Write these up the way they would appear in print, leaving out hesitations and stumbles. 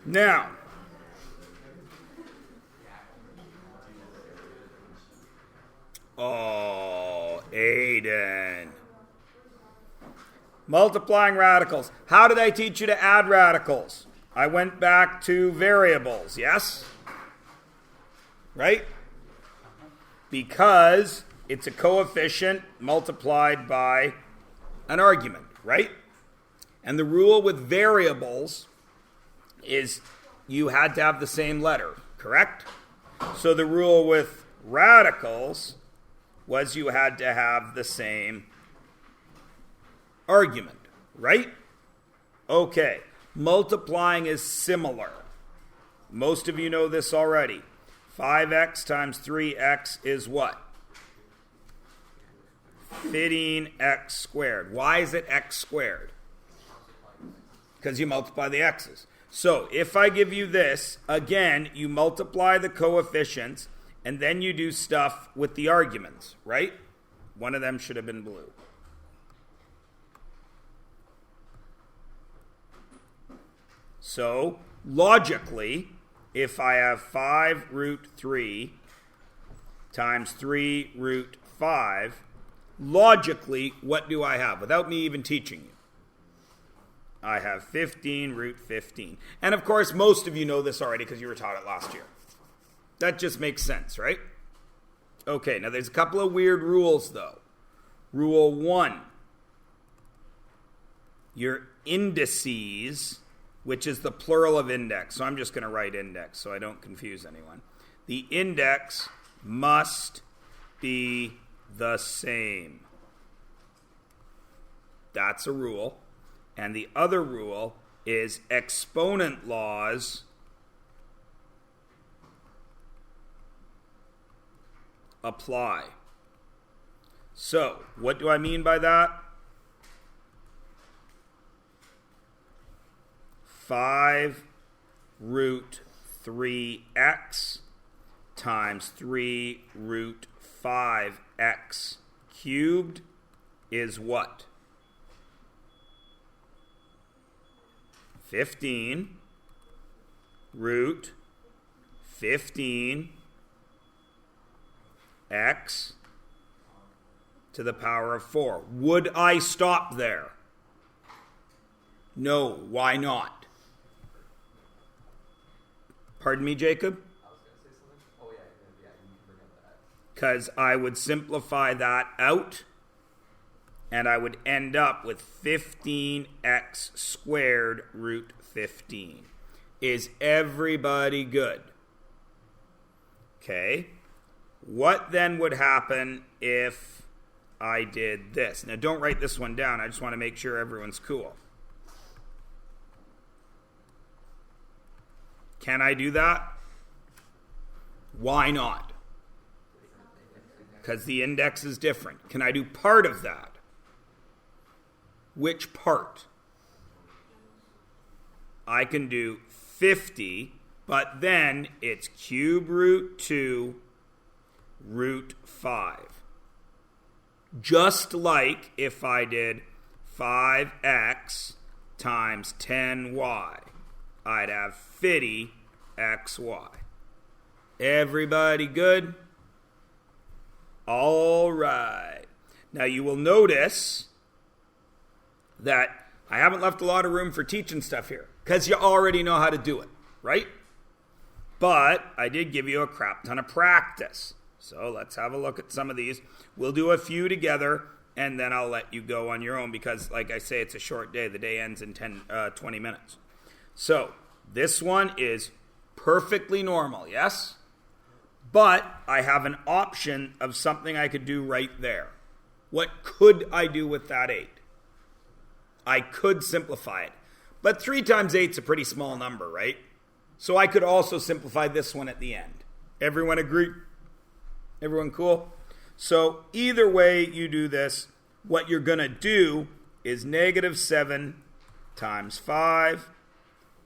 Now, oh, Aiden. Multiplying radicals. How did I teach you to add radicals? I went back to variables, yes? Right? Because it's a coefficient multiplied by an argument, right? And the rule with variables is you had to have the same letter, correct? So the rule with radicals was you had to have the same argument, right? Okay, multiplying is similar. Most of you know this already. 5x times 3x is what? 15x squared. Why is it x squared? Because you multiply the x's. So if I give you this, again, you multiply the coefficients, and then you do stuff with the arguments, right? One of them should have been blue. So, logically, if I have 5 root 3 times 3 root 5, logically, what do I have? Without me even teaching you. I have 15 root 15. And of course, most of you know this already because you were taught it last year. That just makes sense, right? Okay, now there's a couple of weird rules, though. Rule 1. Your indices, which is the plural of index. So I'm just going to write index so I don't confuse anyone. The index must be the same. That's a rule. And the other rule is exponent laws apply. So, what do I mean by that? 5 root 3x times 3 root 5x cubed is what? 15 root 15 x to the power of 4. Would I stop there? No. Why not? Pardon me, Jacob? I was going to say something. Oh, yeah, you can bring up that. Because I would simplify that out, and I would end up with 15x squared root 15. Is everybody good? Okay. What then would happen if I did this? Now, don't write this one down. I just want to make sure everyone's cool. Can I do that? Why not? Because the index is different. Can I do part of that? Which part? I can do 50, but then it's cube root 2 root 5. Just like if I did 5x times 10y, I'd have 50xy. Everybody good? All right. Now you will notice that I haven't left a lot of room for teaching stuff here because you already know how to do it, right? But I did give you a crap ton of practice. So let's have a look at some of these. We'll do a few together, and then I'll let you go on your own because, like I say, it's a short day. The day ends in 20 minutes. So this one is perfectly normal, yes? But I have an option of something I could do right there. What could I do with that 8? I could simplify it. But 3 times 8 is a pretty small number, right? So I could also simplify this one at the end. Everyone agree? Everyone cool? So either way you do this, what you're going to do is negative 7 times 5.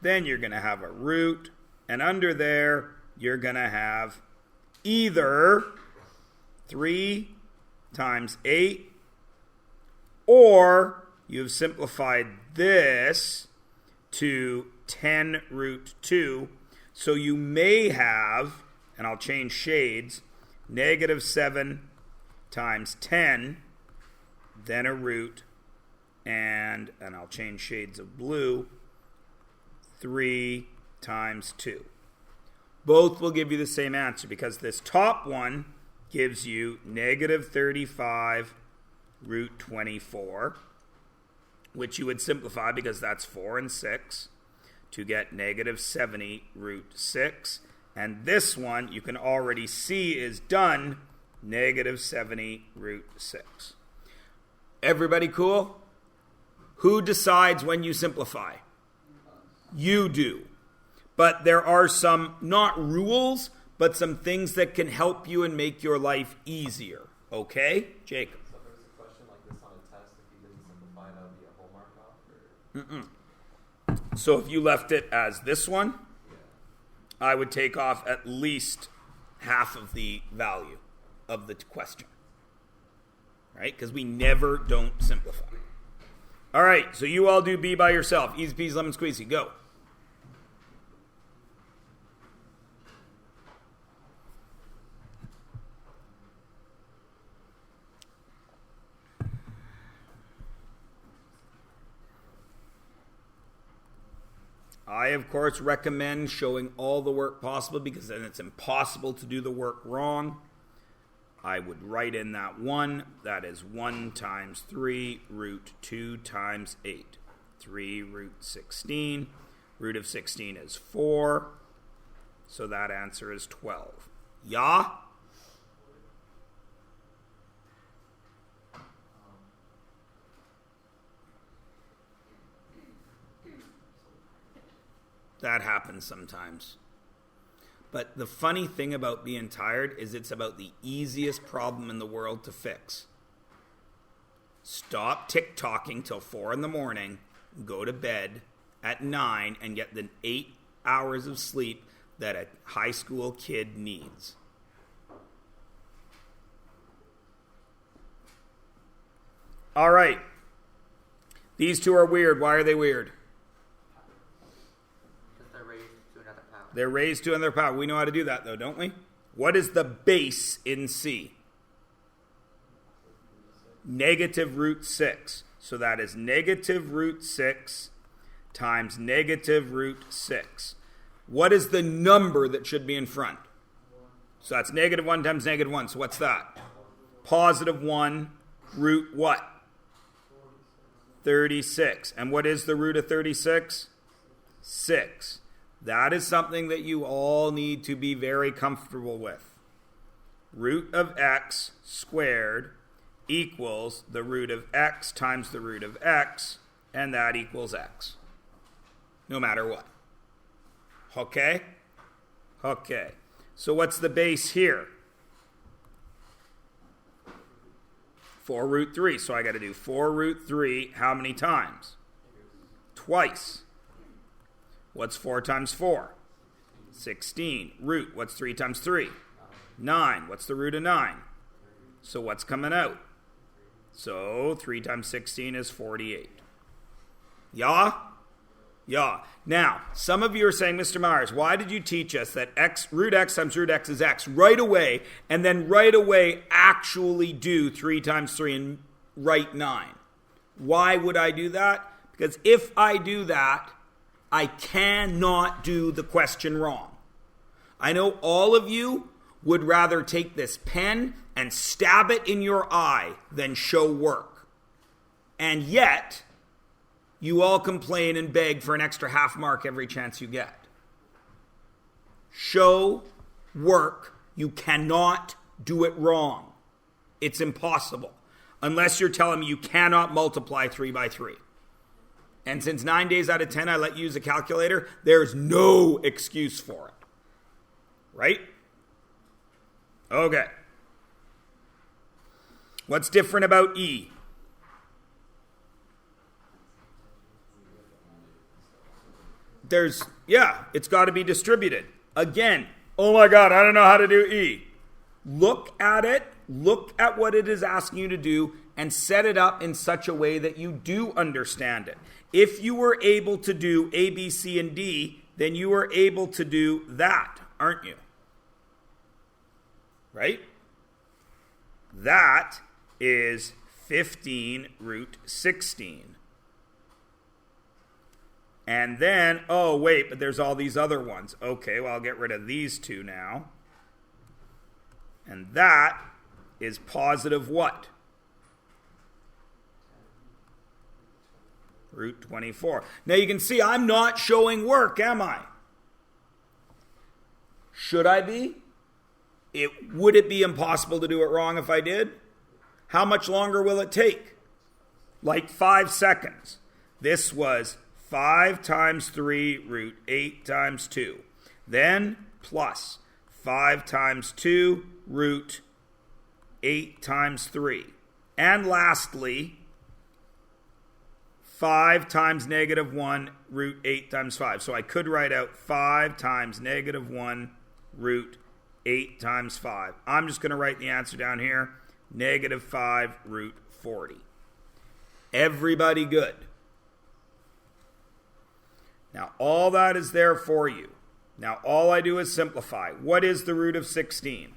Then you're going to have a root. And under there, you're going to have either 3 times 8, or you've simplified this to 10 root 2. So you may have, and I'll change shades, negative 7 times 10, then a root, and I'll change shades of blue, 3 times 2. Both will give you the same answer because this top one gives you negative 35 root 24, which you would simplify because that's 4 and 6 to get negative 70 root 6. And this one you can already see is done, negative 70 root 6. Everybody cool? Who decides when you simplify? You do. But there are some, not rules, but some things that can help you and make your life easier. Okay? Jacob. So if there was a question like this on a test, if you didn't simplify, that would be a whole mark off? Or? So if you left it as this one, Yeah. I would take off at least half of the value of the question. Right? Because we never don't simplify. All right, so you all do B by yourself. Easy peasy lemon squeezy. Go. I, of course, recommend showing all the work possible because then it's impossible to do the work wrong. I would write in that 1. That is 1 times 3 root 2 times 8. 3 root 16. Root of 16 is 4. So that answer is 12. Yeah? That happens sometimes. But the funny thing about being tired is it's about the easiest problem in the world to fix. Stop tick-tocking till 4 in the morning, go to bed at 9, and get the 8 hours of sleep that a high school kid needs. All right. These two are weird. Why are they weird? They're raised to another power. We know how to do that, though, don't we? What is the base in C? Negative root 6. So that is negative root 6 times negative root 6. What is the number that should be in front? So that's negative 1 times negative 1. So what's that? Positive 1 root what? 36. And what is the root of 36? 6. That is something that you all need to be very comfortable with. Root of x squared equals the root of x times the root of x, and that equals x. No matter what. Okay? Okay. So what's the base here? 4 root 3. So I got to do 4 root 3 how many times? Twice. What's 4 times 4? 16. Root. What's 3 times 3? 9. What's the root of 9? So what's coming out? So 3 times 16 is 48. Yeah? Yeah. Now, some of you are saying, Mr. Myers, why did you teach us that root x times root x is x right away, and then right away actually do 3 times 3 and write 9? Why would I do that? Because if I do that, I cannot do the question wrong. I know all of you would rather take this pen and stab it in your eye than show work. And yet, you all complain and beg for an extra half mark every chance you get. Show work. You cannot do it wrong. It's impossible. Unless you're telling me you cannot multiply 3 by 3. And since 9 days out of 10 I let you use a calculator, there's no excuse for it. Right? Okay. What's different about E? It's got to be distributed. Again, oh my God, I don't know how to do E. Look at it. Look at what it is asking you to do and set it up in such a way that you do understand it. If you were able to do A, B, C, and D, then you are able to do that, aren't you? Right? That is 15 root 16. And then, oh wait, but there's all these other ones. Okay, well I'll get rid of these two now. And that is positive what? Root 24. Now you can see I'm not showing work, am I? Should I be? Would it be impossible to do it wrong if I did? How much longer will it take? Like 5 seconds. This was 5 times 3 root 8 times 2. Then plus 5 times 2 root 8 times 3. And lastly, 5 times negative 1 root 8 times 5. So I could write out 5 times negative 1 root 8 times 5. I'm just going to write the answer down here. Negative 5 root 40. Everybody good? Now all that is there for you. Now all I do is simplify. What is the root of 16?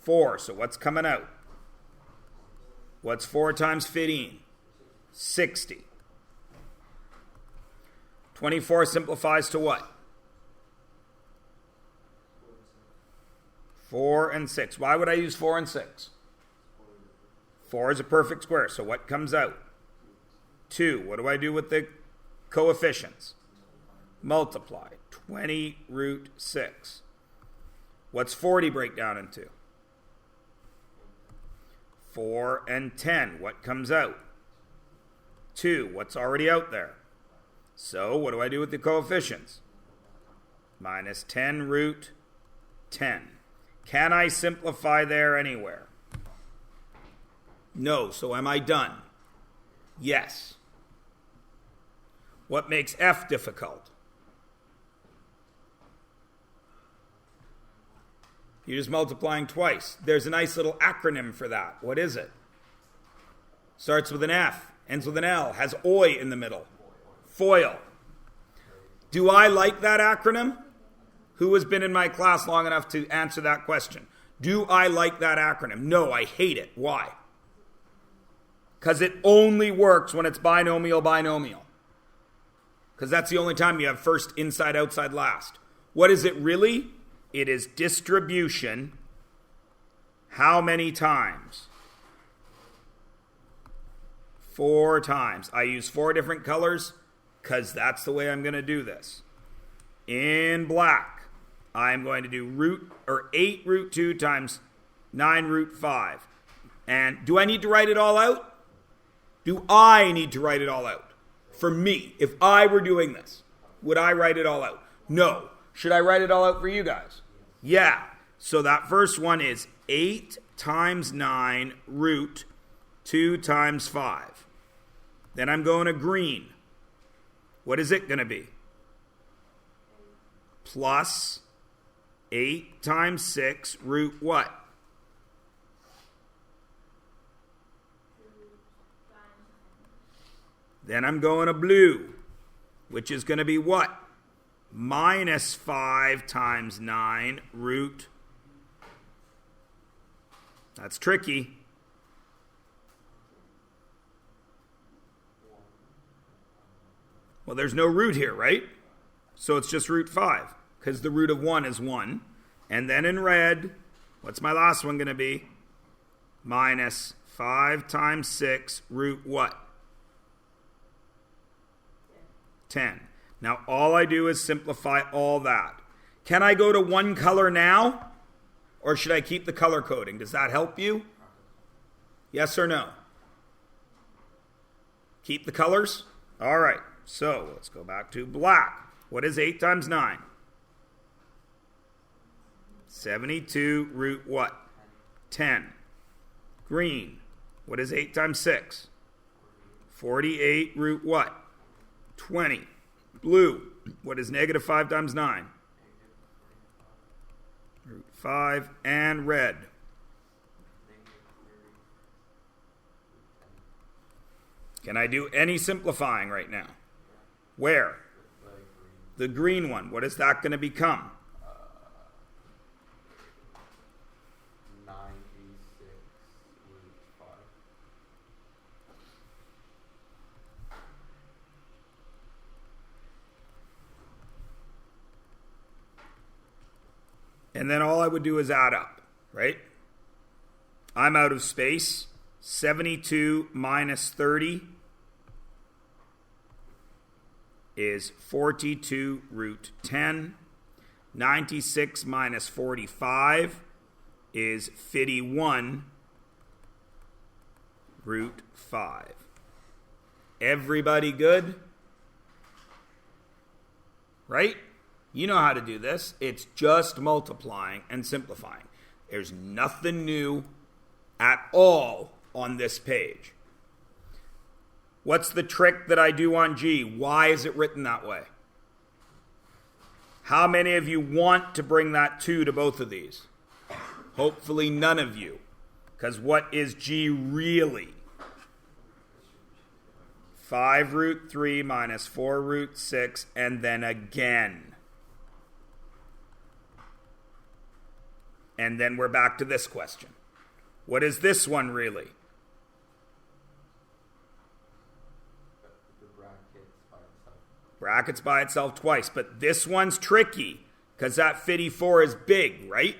4. So what's coming out? What's 4 times 15? 60. 24 simplifies to what? 4 and 6. Why would I use 4 and 6? 4 is a perfect square. So what comes out? 2. What do I do with the coefficients? Multiply. 20 root 6. What's 40 break down into? 4 and 10. What comes out? 2. What's already out there? So what do I do with the coefficients? Minus 10 root 10. Can I simplify there anywhere? No. So am I done? Yes. What makes F difficult? You're just multiplying twice. There's a nice little acronym for that. What is it? Starts with an F, ends with an L, has OI in the middle. FOIL. Do I like that acronym? Who has been in my class long enough to answer that question? Do I like that acronym? No, I hate it. Why? Because it only works when it's binomial. Because that's the only time you have first, inside, outside, last. What is it really? It is distribution. How many times? 4 times. I use 4 different colors because that's the way I'm going to do this. In black, I'm going to do 8 root 2 times 9 root 5. And do I need to write it all out? Do I need to write it all out? For me, if I were doing this, would I write it all out? No. Should I write it all out for you guys? Yeah. So that first one is 8 times 9 root 2 times 5. Then I'm going to green. What is it going to be? Plus 8 times 6 root what? Then I'm going to blue, which is going to be what? Minus 5 times 9 root. That's tricky. Well, there's no root here, right? So it's just root 5, because the root of 1 is 1. And then in red, what's my last one going to be? Minus 5 times 6 root what? 10. Now all I do is simplify all that. Can I go to one color now? Or should I keep the color coding? Does that help you? Yes or no? Keep the colors? All right. So let's go back to black. What is 8 times 9? 72 root what? 10. Green. What is 8 times 6? 48 root what? 20. Blue. What is negative 5 times 9? Root 5. And red. Can I do any simplifying right now? Where? The green one. What is that going to become? 96 root 5. And then all I would do is add up, right? I'm out of space. 72 minus 30 is 42 root 10. 96 minus 45 is 51 root 5. Everybody good? Right? You know how to do this. It's just multiplying and simplifying. There's nothing new at all on this page. What's the trick that I do on G? Why is it written that way? How many of you want to bring that 2 to both of these? Hopefully none of you. Because what is G really? 5 root 3 minus 4 root 6, and then again. And then we're back to this question. What is this one really? The brackets by itself. Brackets by itself twice. But this one's tricky because that 54 is big, right?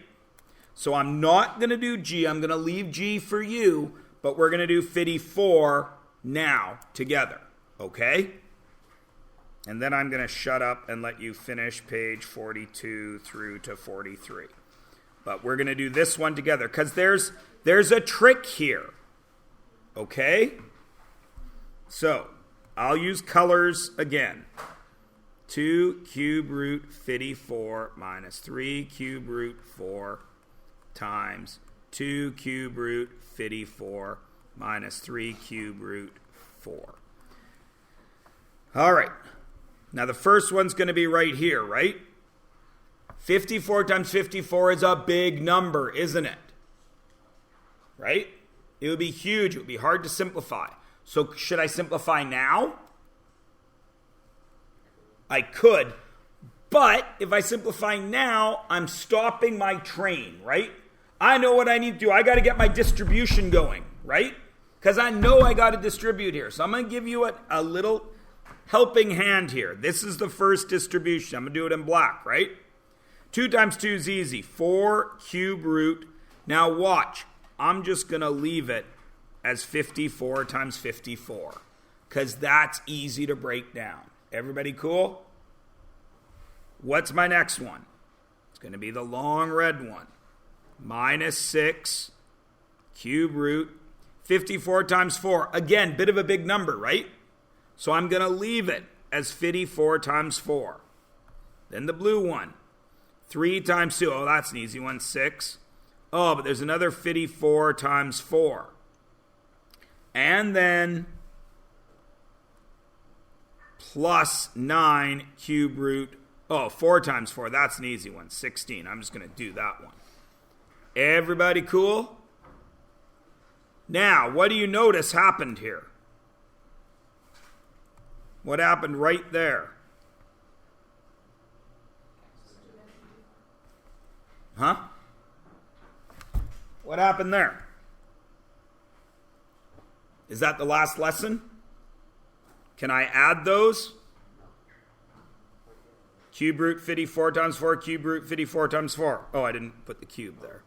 So I'm not going to do G. I'm going to leave G for you, but we're going to do 54 now together, okay? And then I'm going to shut up and let you finish page 42 through to 43. But we're going to do this one together because there's a trick here, okay? So I'll use colors again. 2 cube root 54 minus 3 cube root 4 times 2 cube root 54 minus 3 cube root 4. All right. Now the first one's going to be right here, right? 54 times 54 is a big number, isn't it? Right? It would be huge. It would be hard to simplify. So should I simplify now? I could. But if I simplify now, I'm stopping my train, right? I know what I need to do. I got to get my distribution going, right? Because I know I got to distribute here. So I'm going to give you a little helping hand here. This is the first distribution. I'm going to do it in black, right? 2 times 2 is easy. 4 cube root. Now watch. I'm just going to leave it as 54 times 54. Because that's easy to break down. Everybody cool? What's my next one? It's going to be the long red one. Minus 6 cube root. 54 times 4. Again, bit of a big number, right? So I'm going to leave it as 54 times 4. Then the blue one. 3 times 2. Oh, that's an easy one. 6. Oh, but there's another 54 times 4. And then plus 9 cube root. Oh, 4 times 4. That's an easy one. 16. I'm just going to do that one. Everybody cool? Now, what do you notice happened here? What happened right there? Huh? What happened there? Is that the last lesson? Can I add those? Cube root 54 times 4, cube root 54 times 4. Oh, I didn't put the cube there.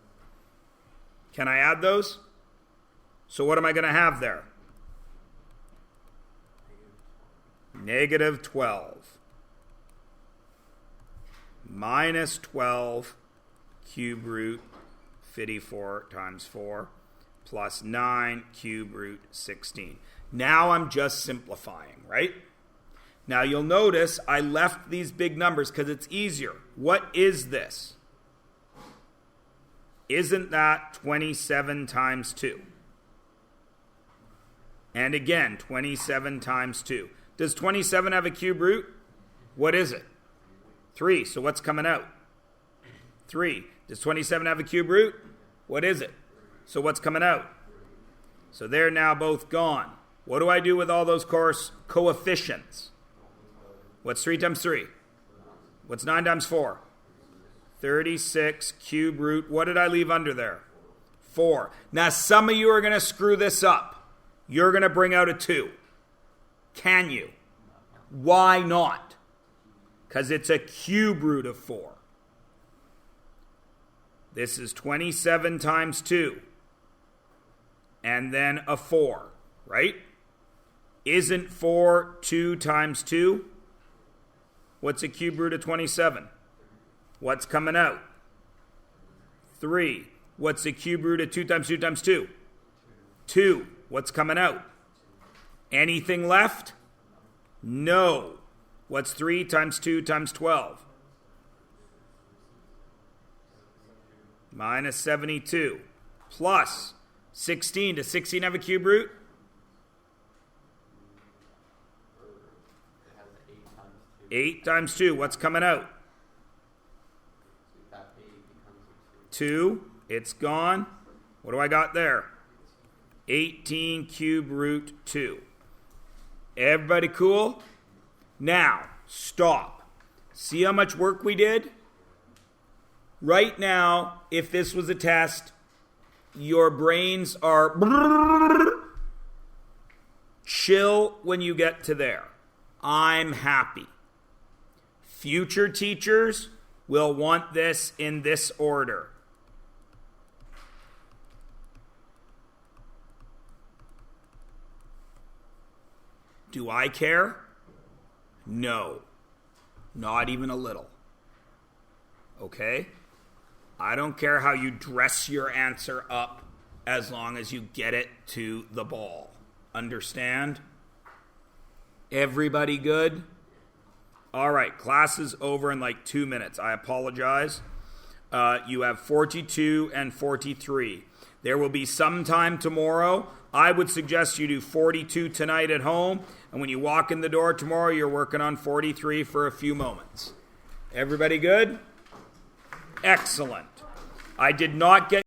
Can I add those? So what am I going to have there? Negative 12. Minus 12 cube root 54 times 4 plus 9 cube root 16. Now I'm just simplifying, right? Now you'll notice I left these big numbers because it's easier. What is this? Isn't that 27 times 2? And again, 27 times 2. Does 27 have a cube root? What is it? 3. So what's coming out? 3. Does 27 have a cube root? What is it? So what's coming out? So they're now both gone. What do I do with all those coefficients? What's 3 times 3? What's 9 times 4? 36 cube root. What did I leave under there? 4. Now, some of you are going to screw this up. You're going to bring out a 2. Can you? Why not? Because it's a cube root of 4. This is 27 times 2. And then a 4, right? Isn't 4 2 times 2? What's a cube root of 27? What's coming out? 3. What's the cube root of 2 times 2 times 2? 2. What's coming out? Anything left? No. What's 3 times 2 times 12? Minus 72. Plus 16. Does 16 have a cube root? It has 8 times 2. 8 times 2. What's coming out? That 8 becomes a 2. It's gone. What do I got there? 18 cube root 2. Everybody cool? Now, stop. See how much work we did? Right now, if this was a test, your brains are chill when you get to there. I'm happy. Future teachers will want this in this order. Do I care? No. Not even a little. Okay? I don't care how you dress your answer up as long as you get it to the ball. Understand? Everybody good? All right, class is over in like 2 minutes. I apologize. You have 42 and 43. There will be some time tomorrow. I would suggest you do 42 tonight at home, and when you walk in the door tomorrow, you're working on 43 for a few moments. Everybody good? Excellent. I did not get